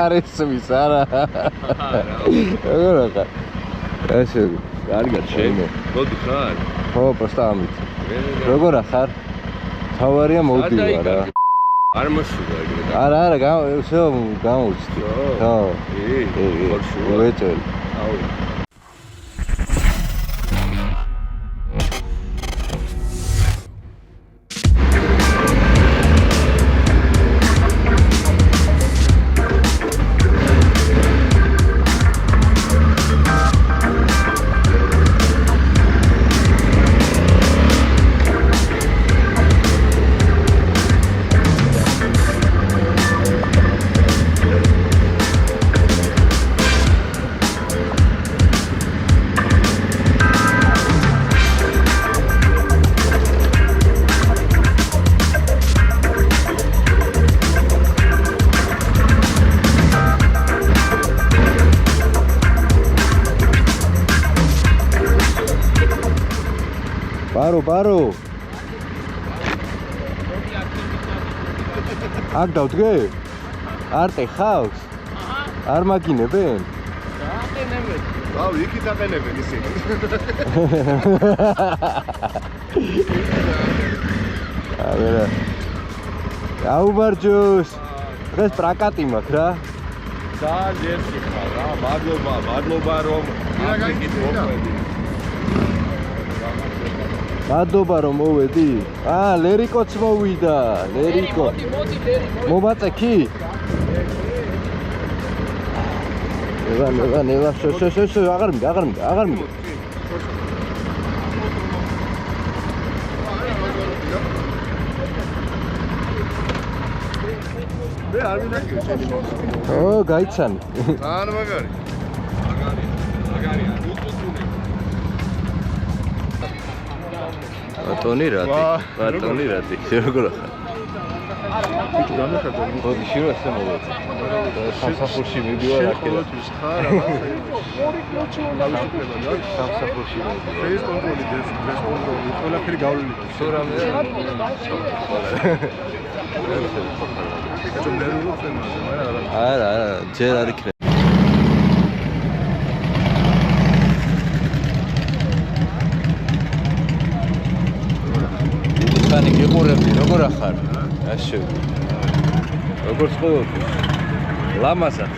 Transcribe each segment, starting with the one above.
არის ვის არა. როგორ ხარ? ესე კარგად შემო. მოდი ხარ? ხო, პროსტა ამით. როგორ ხარ? თავარია მოვდივარ რა. არ მოსულა ეგრე. არა, გამოვჩდი. ხო. ვეწელი. აუ. ბარო აქ დავდგე? არტე ხავს? არ მაგინებენ? აყენებენ. აუ, იქით აყენებენ ისინი. არა. აუბარჯოს. დღეს პრაკატი მაქვს რა. ძალიან ჯერში ხარ რა. მადლობა რომ აქეთ მოყვედი. მადლობა რომ მოვედი. ლერიკოც მოვიდა. ლერიკო. მოდი ლერიკო. მომაწექი? ევა, შო, აღარ მინდა. მე არ მინდა შენი მოხდა. ო, გაიცანი. ძალიან მაგარი. მაგარია. ბატონი რატი, როგორ ხარ? ბიჭო, განახარდა. მოდი შირო ესე მოვედი. სამსახურში მივიდივარ აქედან. ხარ რაღაცა. ორი კოჩი უნდა ვიშფება რა. სამსახურში მივიდივარ. ფეის კონტროლი, დეს კონტროლი, ყველაფერი გავლილი. სულ რამე. ბიჭო, მე რო წემაზე, მაგრამ არა, ჯერ არ იქნება. ხანი გიყურებდი, როგორ ახარ? ასე. როგორ ცხოვრობ? ლამაზად.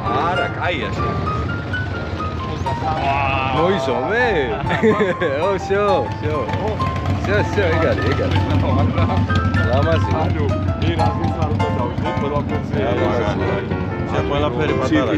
არა, კაია შე. მოიზომე? შო. ეგარი. ლამაზი. ანუ მე რაზის არ უნდა დავიდე ყველაფერზე. შე ყველაფერი პატარა.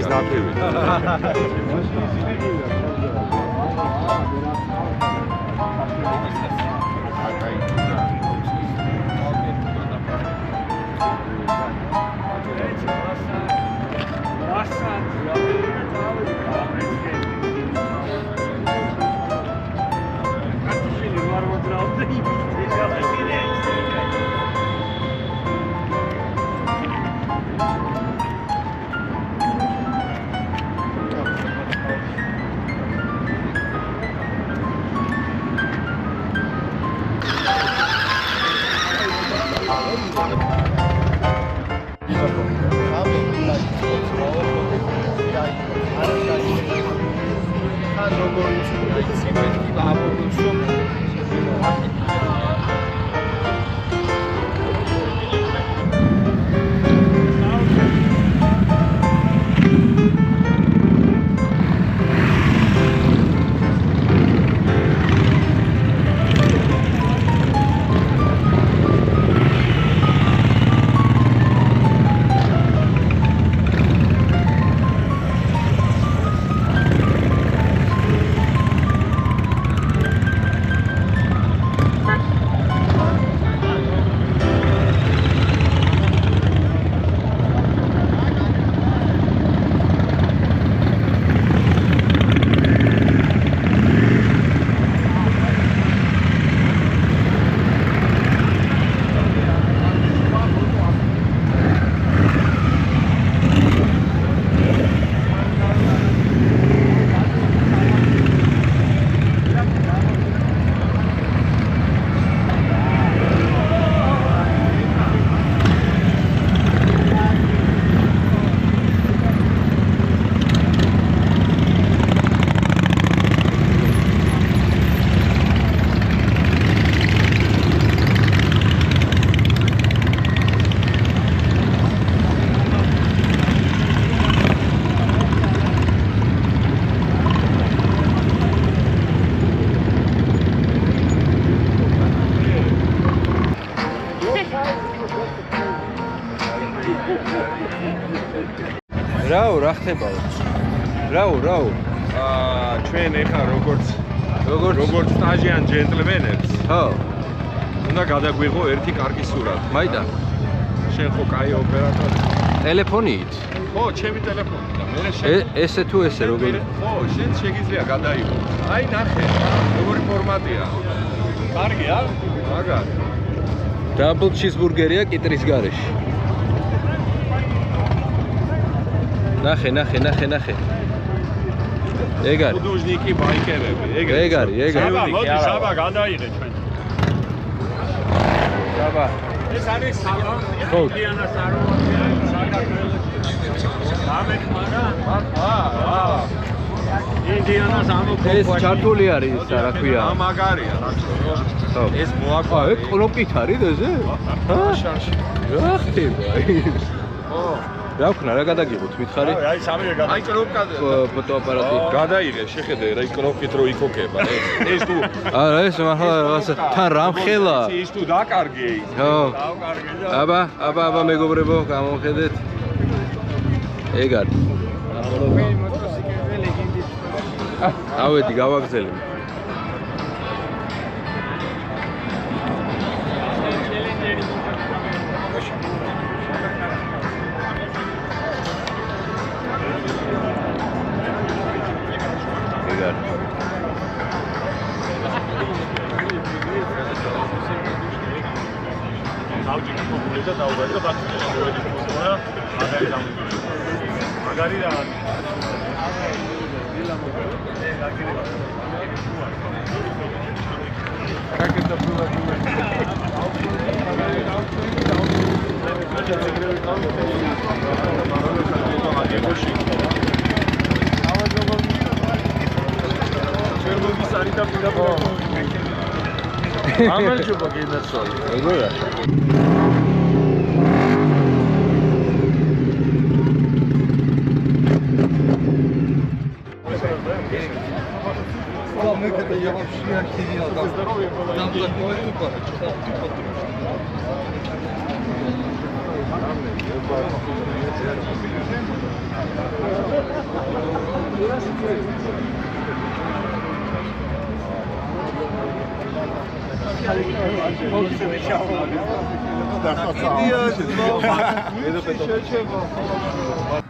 რაო, რა ხდება? რაო. ჩვენ ეხა როგორც როგორც სტაჟიან ჯენტლმენებს ხო, უნდა გადაგვიღო ერთი კარგი სურათი. მაიდან შენ ხო კაი ოპერატორი. ტელეფონით? ხო, ჩემი ტელეფონი და მე ესე თუ ესე როგორი? ხო, შენ შეგიძლია გადაიღო. აი ნახე, როგორი ფორმატია. კარგია? მაგარი. დაბლ ჩიზბურგერია კიტრის გარეშე. ნახე. ეგ არის. უდუჟნიკი ბაიკერები, ეგ არის. საბა გადაიღე ჩვენ. საბა. ეს არის საბა. ხო. დიანას აროვანია საქართველოში. ინდიანას ამოქო. ეს ჩართული არის ისა, რა ქვია? მაგარია, რა ქვია. ხო. ეს მოაყვა. ეგ კნოპით არის ეზე? ჰა? რა ხდება? ხო. რა ვქნა, რა გადაგიღოთ, მითხარი? აი სამი გადა. აი კნოპკა ფოტოაპარატი. გადაიღე, შეხედე რა კნოპკით რო იქოკება. ეს თუ არა, ეს მართლა რაღაცა თან რამხელა. ის თუ დაკარგე ის. ხო. დავკარგე და აბა მეგობრებო, გამოვხედეთ. ეგ არის. ავედი გავაგზელე. ამერჯობა გინდასოი. ეგრეა.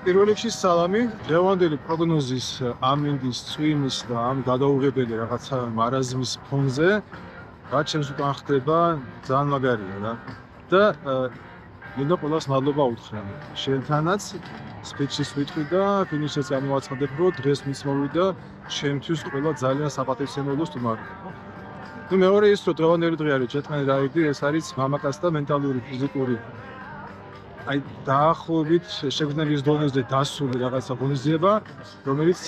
პირველ რიგში სალამი, დღევანდელი პროგნოზის ამინდის, წვიმის და ამ გადაუღებელი რაღაცა მარაზმის ფონზე, რაც ჩემს უკან ხდება, ძალიან მაგარია რა. და მინდა ყველას მადლობა უთხრა. შენთანაც სპეჩის ვიტყვი და ფინიშს გამოაცხადებ, რომ დღეს მის მოვიდა ჩემთვის ყველა ძალიან საპატივცემულო სტუმარი. ნუ მეორე ის, რომ დღევანდელი დღე არის ჯეტმენ რაიდი, ეს არის მამაკაცთა მენტალური, ფიზიკური აი დაახლოებით შეგვიძლია დონეზე დასული რაღაცა ღონისძიება, რომელიც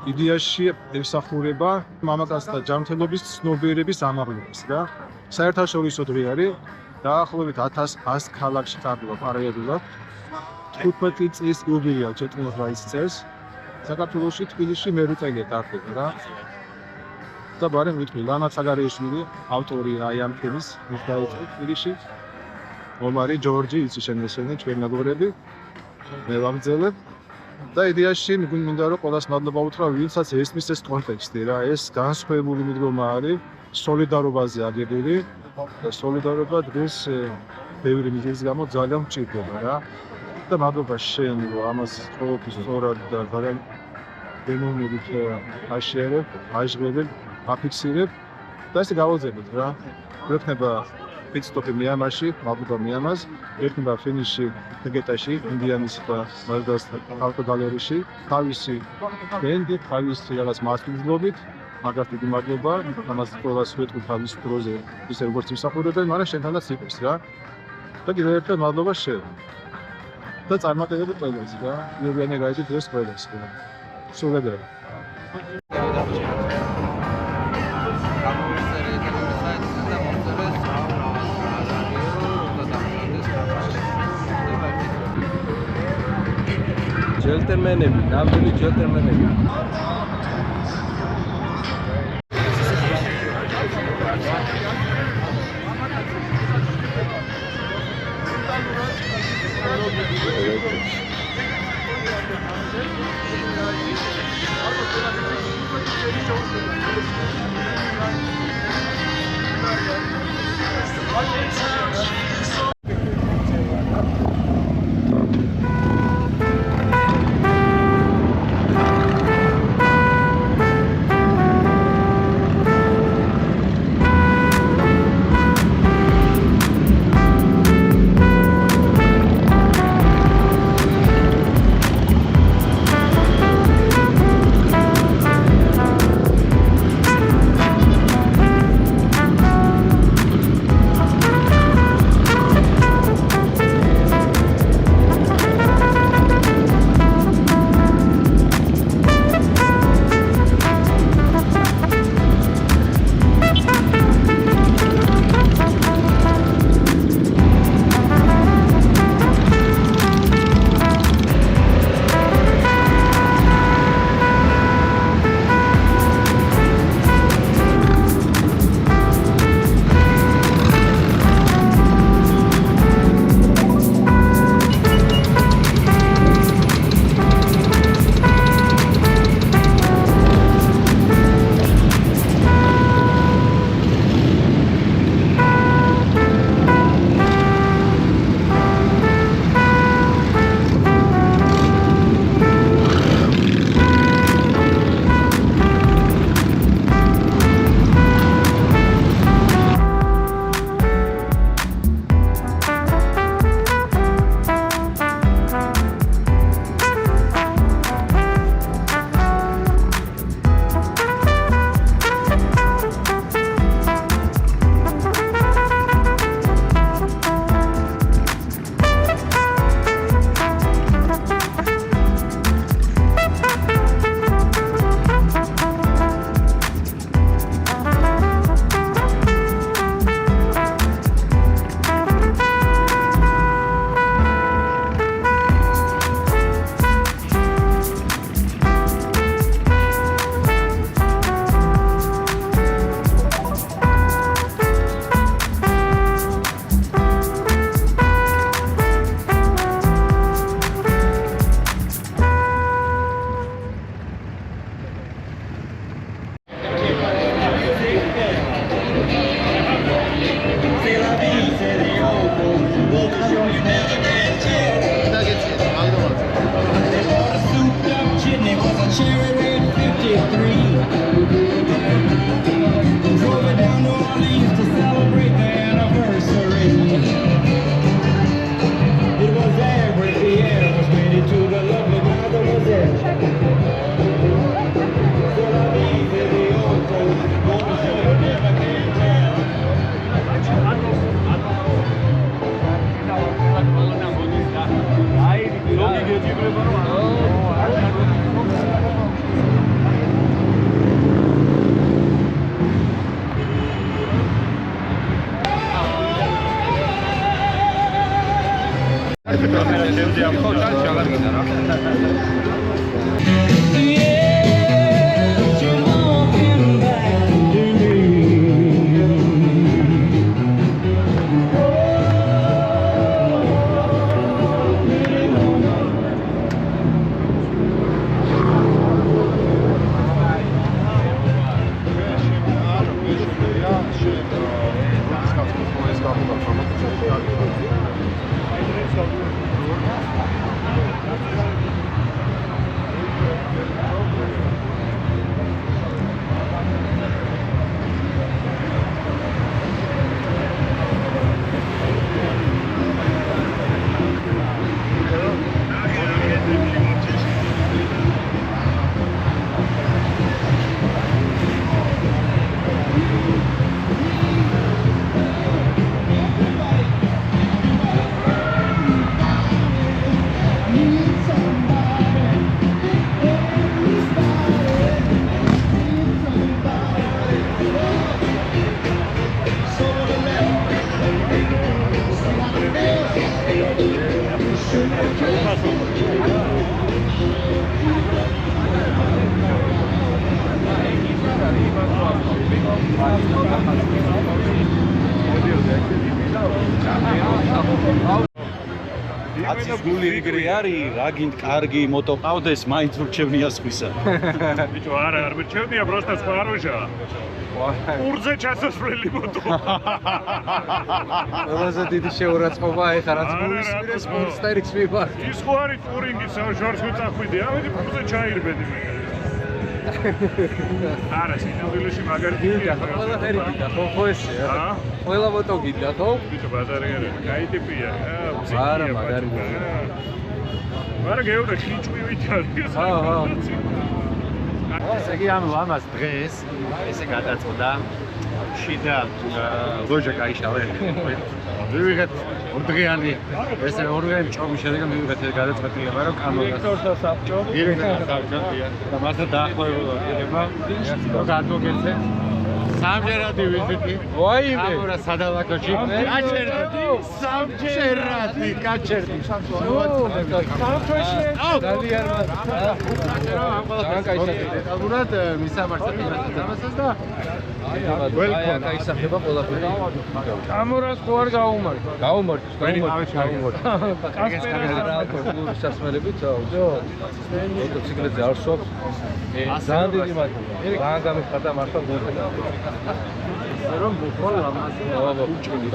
იდეაში ემსახურება მამაკაცთა ჯანმრთელობის ცნობიერების ამაღლებას რა. საერთაშორისო დღე არის დაახლოებით 1100 ქალაქში ტარდება პარალელურად. 15 წლის იუბილეა ჯეტმენ რაიდის წელს. საქართველოში თბილისში მერვე წელია ტარდება რა. და ბარემ ვიტყვი, ლანა ცაგარიაშვილი ავტორია აი ამ ფილმის, ის დაიწყო თბილისში. ომარი ჯორჯი იცი შემესენი ჩვენ მეგობრები მე ვამძელებ და იდეაში მინდა რომ ყველას მადლობა უთხრა ვინცაც ესმის ეს კონტექსტი რა ეს განსხვავებული მიდგომა არის სოლიდარობაზე აგებული და სოლიდარობა დღეს ბევრი მიზეზის გამო ძალიან მჭირდება რა და მადლობა შენ რომ ამას ყოველთვის სწორად და ძალიან დემონებით აშერებ აჟღერებ აფიქსირებ და ესე გავაძებთ რა გვექნება პიტსტოპი მიამარში, მადლობა მიამას, ერთმა ფინიში თეგეტაში, ინდიანის და მალდას ავტო გალერეში, თავისი ბენდი, თავისი რაღაც მასპინძლობით, მაგას დიდი მადლობა, ამას ყველას ვეთქვი თავის დროზე, ისე როგორც იმსახურებენ, მაგრამ შენთანაც იყოს რა. და კიდევ ერთხელ მადლობა შენ. და წარმატებები ყველას რა. იურიანი გაიდი დღეს ყველას რა. სულები. ჯელტერმენები, ნამდვილი ჯელტერმენები. აცის გული იგრი არის, რა გინდ კარგი მოტო ყავდეს, მაინც ურჩევნია სხვისა. ბიჭო, არა, არ მერჩევდია, просто სხვა როჟა. ურზე ჩასასვლელი მოტო. ყველაზე დიდი შეურაცხყოფა ეხლა რაც მოისმინეს მონსტერის მიმართ. ის ხო არის ტურინგის ჟორჟს წახვიდე, ამიტომ ურზე ჩაირბედი მე. არა, სინამდვილეში მაგარი გინდა ხო ყველაფერი გინდა ხო ესეა? ყველა მოტო გინდა ხო? ბიჭო, ბაზარი არა, კაი ტიპია. არა, მაგარი. არა, გეუბნე ხიჭვივით არის. ხო. ესე იგი ამას დღეს ესე გადაწყვეტა შიდა ლოჟა გაიშალე. მივიღეთ ორდღიანი ესე ორდღიანი ჭობის შედეგი მივიღეთ გადაწყვეტილება რომ კამერა საბჭო და მასთან დაახლოება გადმოგეცე სამჯერადი ვიზიტი კამერა სადავაკოში სამჯერადი კაჩერდი ალბათ მისამართად იმასას და ველკომ გაისახება ყველაფერი. კამერას ხო არ გაუმართ. გაუმართ. კასპერეს რა კლუბის სასმელებით მოტოციკლებზე არ სვობს. ძალიან დიდი მადლობა. რან გამიხატა მართლა გულთან. რომ ბოლო ამაზე უჭრილი.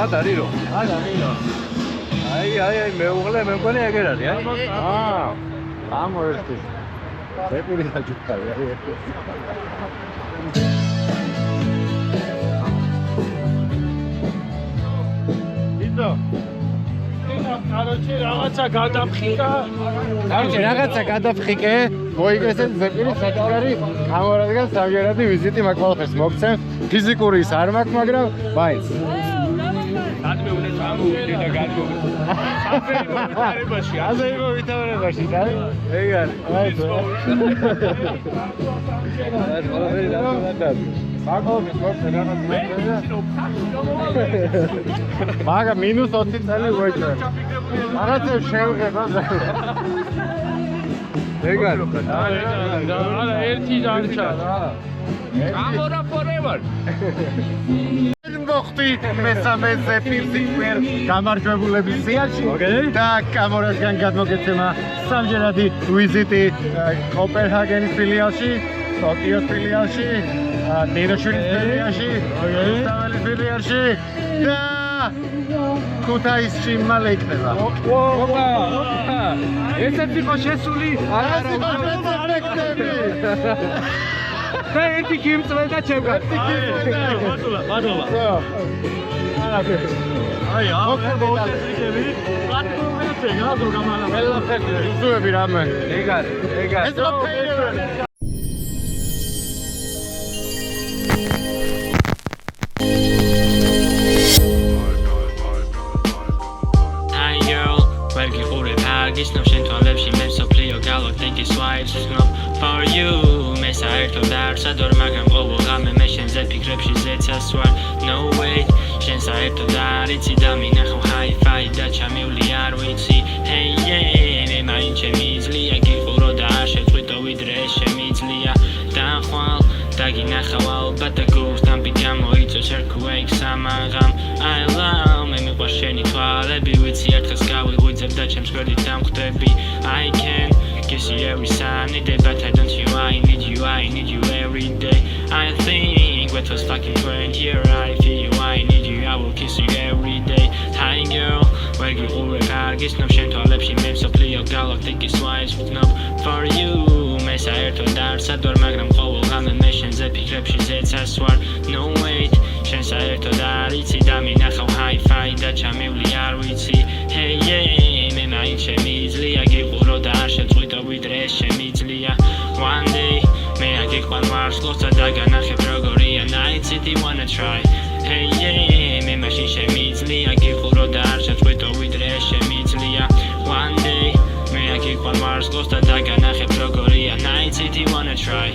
ადარირო. აი მეუღლე მე მგონი ეგერ არის, ამოერთი ზეპირი დაჯუქარი იდო რაღაცა გადაფხიკე მოიგესეთ ზეპირი საჭიროა კამერადან სამჯერადი ვიზიტი მაგ ყველაფერს მოგცემ ფიზიკური ის არ მაქვს მაგრამ მაინც ადმეუნე წამოვიდე და გადმოვიდე. აზერბაიჯანში ვითარებაში და ეგ არის. ყველაფერი დაგადები. მაგა -20 წელი ვეჭვე. რაღაცა შევღება. ეგ არის. არა, ერთი დარჩა რა. კამერა forever. მოხდი მესამე ზეპირს იყვერ გამარჯვებულების სიაში და კამერასგან გადმოგეცემა სამჯერადი ვიზიტი კოპენჰაგენის ფილიალში, ტოკიოს ფილიალში, ნიროშვილის ფილიალში, ისტამბოლის ფილიალში და ქუთაისში მალე იქნება. ოპა! ესეც იყო შესული. არა, და ერთი კიმწვე და ჩემგან. მადლობა. აი, მოხდები, პატრულები გაზრო გამალა. უზუები რამე. ეგ არის. ეს მოფეირებელი. Hi girl, where you hold it hard, it's no shame to live, she makes so play your gal, think it's why it's not for you. საერთო დაარსადორ მაგრამ ყოველ ღამე მე შენზე ფიქრებში ზეცასვარ no way შენ საერთო დაარიცი და მინახავ hi-fi და ჩამივლი არ ვიცი hey yeah მე მაინც შემიძლია გიყურო და არ შეწყვიტო ვიდრე შემიძლია დახვალ დაგინახავ ალბათ და გულთან გამოიწევს earthquake სამაღამ I love მე მიყვარს შენი თვალები ვიცი ერთხელს გავიღვიძებ და ჩემს გვერდით დამხვდები I can kiss you every sunny day but I don't you I need you every day I think what was fucking great here I feel you I need you I will kiss you every day Hi girl where you already are gets no shame to a lepsi mem so play your galactic is wise with no for you მე საერთო დაარსადორ მაგრამ ყოველ ღამე მე შენზე ფიქრებში ზეცასვარ no wait შენ საერთო დაარიცი და მინახავ hi-fi და ჩამივლი არ ვიცი hey yeah მე მაინც შემიძლია გიყურო და არ შეწყვიტო ვიდრე შემიძლია one day მე აგიყვარ მარსლოს და დაგანახებ როგორია night city wanna try hey yeah მე მაშინ შემიძლია გიყურო და არ შეწყვიტო ვიდრე შემიძლია one day მე აგიყვარ მარსლოს და დაგანახებ როგორია night city wanna try